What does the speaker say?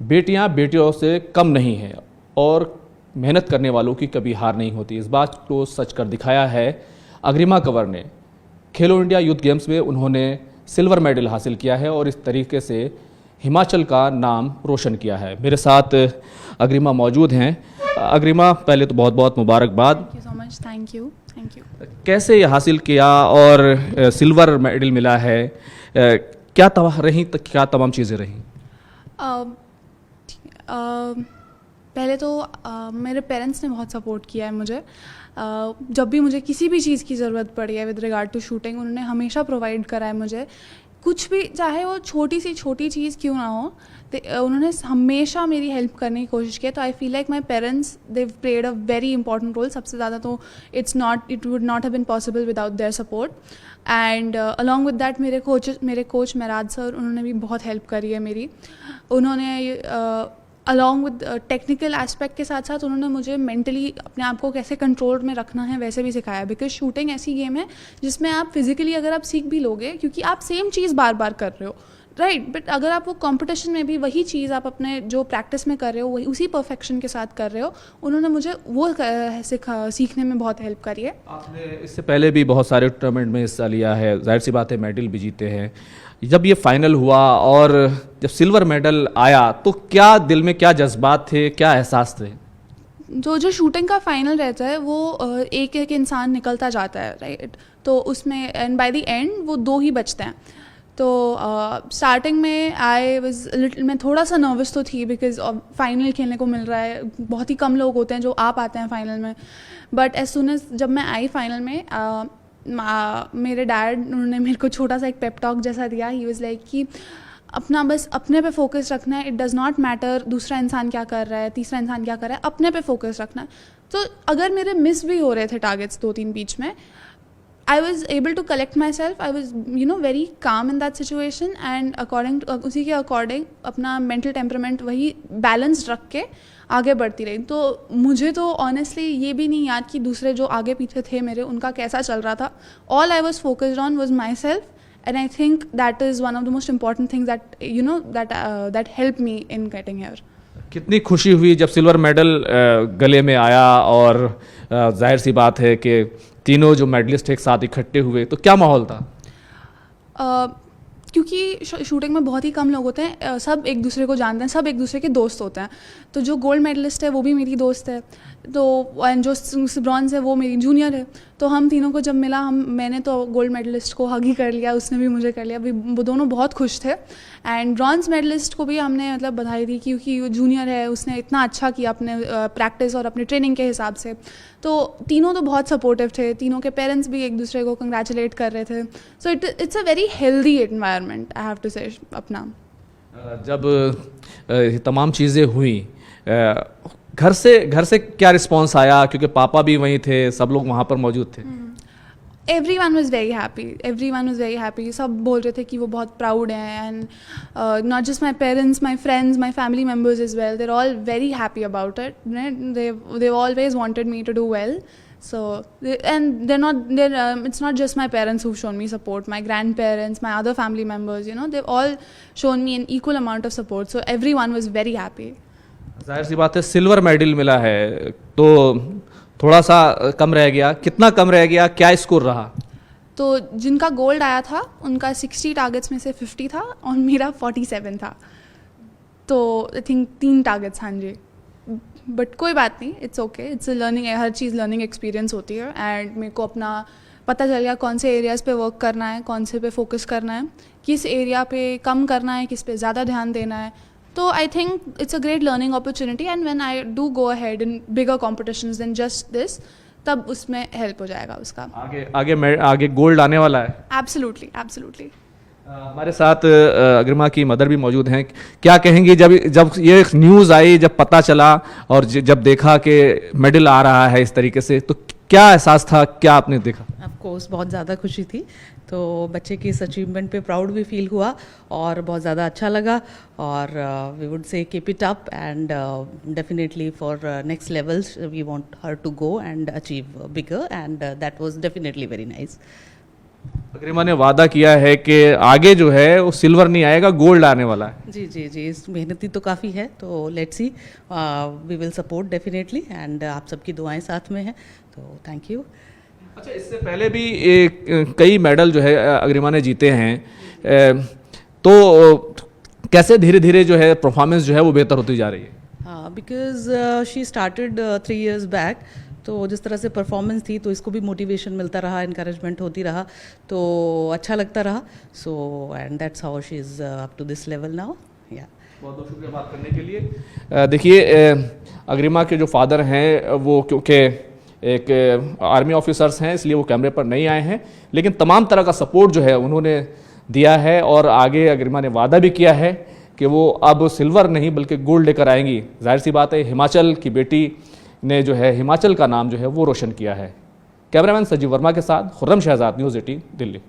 बेटियां बेटियों से कम नहीं हैं और मेहनत करने वालों की कभी हार नहीं होती। इस बात को सच कर दिखाया है अग्रिमा कंवर ने। खेलो इंडिया यूथ गेम्स में उन्होंने सिल्वर मेडल हासिल किया है और इस तरीके से हिमाचल का नाम रोशन किया है। मेरे साथ अग्रिमा मौजूद हैं। अग्रिमा, पहले तो बहुत बहुत मुबारकबाद। Thank you so much. Thank you. कैसे ये हासिल किया और सिल्वर मेडल मिला है, क्या तमाम चीज़ें रहीं? पहले तो मेरे पेरेंट्स ने बहुत सपोर्ट किया है मुझे। जब भी मुझे किसी भी चीज़ की ज़रूरत पड़ी है विद रिगार्ड टू शूटिंग, उन्होंने हमेशा प्रोवाइड करा है मुझे। कुछ भी, चाहे वो छोटी सी छोटी चीज़ क्यों ना हो, उन्होंने हमेशा मेरी हेल्प करने की कोशिश की। तो I feel like my parents they played a very important role. सबसे ज़्यादा तो it would not have been possible without their support. And along with that मेरे कोच महराज सर, उन्होंने भी बहुत हेल्प करी है मेरी। उन्होंने अलॉन्ग विद टेक्निकल एस्पेक्ट के साथ साथ उन्होंने मुझे मेंटली अपने आप को कैसे कंट्रोल में रखना है वैसे भी सिखाया। बिकॉज शूटिंग ऐसी गेम है जिसमें आप फिजिकली अगर आप सीख भी लोगे, क्योंकि आप सेम चीज़ बार बार कर रहे हो, राइट, बट अगर आप वो कंपटीशन में भी वही चीज़ आप अपने जो प्रैक्टिस में कर रहे हो वही उसी परफेक्शन के साथ कर रहे हो, उन्होंने मुझे वो सीखने में बहुत हेल्प करी है। आपने इससे पहले भी बहुत सारे टूर्नामेंट में हिस्सा लिया है, जाहिर सी बात है मेडल भी जीते हैं। जब ये फाइनल हुआ और जब सिल्वर मेडल आया तो क्या दिल में क्या जज्बात थे, क्या एहसास थे? जो शूटिंग का फाइनल रहता है वो एक एक इंसान निकलता जाता है, राइट, तो उसमें एंड बाय द एंड वो दो ही बचते हैं। तो स्टार्टिंग में मैं थोड़ा सा नर्वस तो थी, बिकॉज फाइनल खेलने को मिल रहा है, बहुत ही कम लोग होते हैं जो आ पाते हैं फाइनल में। बट एज सुन एज जब मैं आई फाइनल में, मेरे डैड, उन्होंने मेरे को छोटा सा एक पेप टॉक जैसा दिया। ही वाज लाइक कि अपना बस अपने पे फोकस रखना है, इट डज़ नॉट मैटर दूसरा इंसान क्या कर रहा है, तीसरा इंसान क्या कर रहा है, अपने पे फोकस रखना है। तो अगर मेरे मिस भी हो रहे थे टारगेट्स 2-3 बीच में, I was able to collect myself. I was very calm in that situation and उसी के अकॉर्डिंग अपना मेंटल टेम्परामेंट वही बैलेंस्ड रख के आगे बढ़ती रही। तो मुझे तो ऑनेस्टली ये भी नहीं याद कि दूसरे जो आगे पीछे थे मेरे उनका कैसा चल रहा था। All I was focused on was my self, and I think that is one of the most important things that helped me in getting here. कितनी खुशी हुई जब सिल्वर मेडल गले में आया और जाहिर सी बात है कि तीनों जो मेडलिस्ट एक साथ इकट्ठे हुए, तो क्या माहौल था? क्योंकि शूटिंग में बहुत ही कम लोग होते हैं, सब एक दूसरे को जानते हैं, सब एक दूसरे के दोस्त होते हैं। तो जो गोल्ड मेडलिस्ट है वो भी मेरी दोस्त है, तो एंड जो ब्रॉन्ज है वो मेरी जूनियर है। तो हम तीनों को जब मिला, मैंने तो गोल्ड मेडलिस्ट को हग ही कर लिया, उसने भी मुझे कर लिया। वो दोनों बहुत खुश थे। एंड ब्रॉन्ज मेडलिस्ट को भी हमने मतलब बधाई दी, क्योंकि वो जूनियर है, उसने इतना अच्छा किया अपने प्रैक्टिस और अपने ट्रेनिंग के हिसाब से। तो तीनों तो बहुत सपोर्टिव थे, तीनों के पेरेंट्स भी एक दूसरे को कंग्रेचुलेट कर रहे थे। So it's a very healthy environment, I have to say अपना। जब तमाम चीज़ें हुई, घर से क्या रिस्पॉन्स आया? क्योंकि पापा भी वहीं थे, सब लोग वहाँ पर मौजूद थे। Everyone was very happy. Everyone was very happy. सब बोल रहे थे कि वो बहुत प्राउड हैं, and not just my parents, my friends, my family members as well. They're all very happy about it. They've always wanted me to do well. So it's not just my parents who've shown me support. My grandparents, my other family members, they've all shown me an equal amount of support. So everyone was very happy. जाहिर सी बात है silver medal मिला है तो थोड़ा सा कम रह गया। कितना कम रह गया, क्या स्कोर रहा? तो जिनका गोल्ड आया था उनका 60 टारगेट्स में से 50 था और मेरा 47 था। तो आई थिंक 3 टारगेट्स, हाँ जी। बट कोई बात नहीं, it's okay, it's a learning, her cheese learning experience होती है। एंड मेरे को अपना पता चल गया कौन से एरियाज़ पे वर्क करना है, कौन से पे फोकस करना है, किस एरिया पे कम करना है, किस पे ज़्यादा ध्यान देना है। तो I think it's a great learning opportunity, and when I do go ahead in bigger competitions then just this, तब उसमें हेल्प हो जाएगा उसका। आगे गोल्ड आने वाला है। Absolutely, absolutely. हमारे साथ अग्रिमा की मदर भी मौजूद हैं। क्या कहेंगी जब ये न्यूज़ आई, जब पता चला और जब देखा कि मेडल आ रहा है इस तरीके से, तो क्या एहसास था, क्या आपने देखा? ऑफ कोर्स बहुत ज़्यादा खुशी थी। तो बच्चे की इस अचीवमेंट पे प्राउड भी फील हुआ और बहुत ज़्यादा अच्छा लगा। और we would say keep it up and definitely for next levels we want her to go and achieve bigger, and that was definitely very nice. Agrima ने वादा किया है कि आगे जो है वो सिल्वर नहीं आएगा, गोल्ड आने वाला है। जी जी जी, इस मेहनती तो काफ़ी है, तो let's see, we will support definitely, and आप सबकी दुआएं साथ में हैं, तो थैंक यू। अच्छा, इससे पहले भी कई मेडल जो है अग्रिमा ने जीते हैं, तो कैसे धीरे धीरे जो है परफॉर्मेंस जो है वो बेहतर होती जा रही है? हाँ, because she started 3 years back, तो जिस तरह से परफॉर्मेंस थी तो इसको भी मोटिवेशन मिलता रहा, इनकरेजमेंट होती रहा, तो अच्छा लगता रहा। So and that's how she is up to this level now. या बहुत बहुत शुक्रिया बात करने के लिए। देखिए, अग्रिमा के जो फादर हैं वो क्योंकि एक आर्मी ऑफिसर्स हैं, इसलिए वो कैमरे पर नहीं आए हैं, लेकिन तमाम तरह का सपोर्ट जो है उन्होंने दिया है, और आगे अग्रिमा ने वादा भी किया है कि वो अब सिल्वर नहीं बल्कि गोल्ड लेकर आएंगी। जाहिर सी बात है, हिमाचल की बेटी ने जो है हिमाचल का नाम जो है वो रोशन किया है। कैमरामैन संजीव वर्मा के साथ खुर्रम शहजाद, न्यूज़ 18 दिल्ली।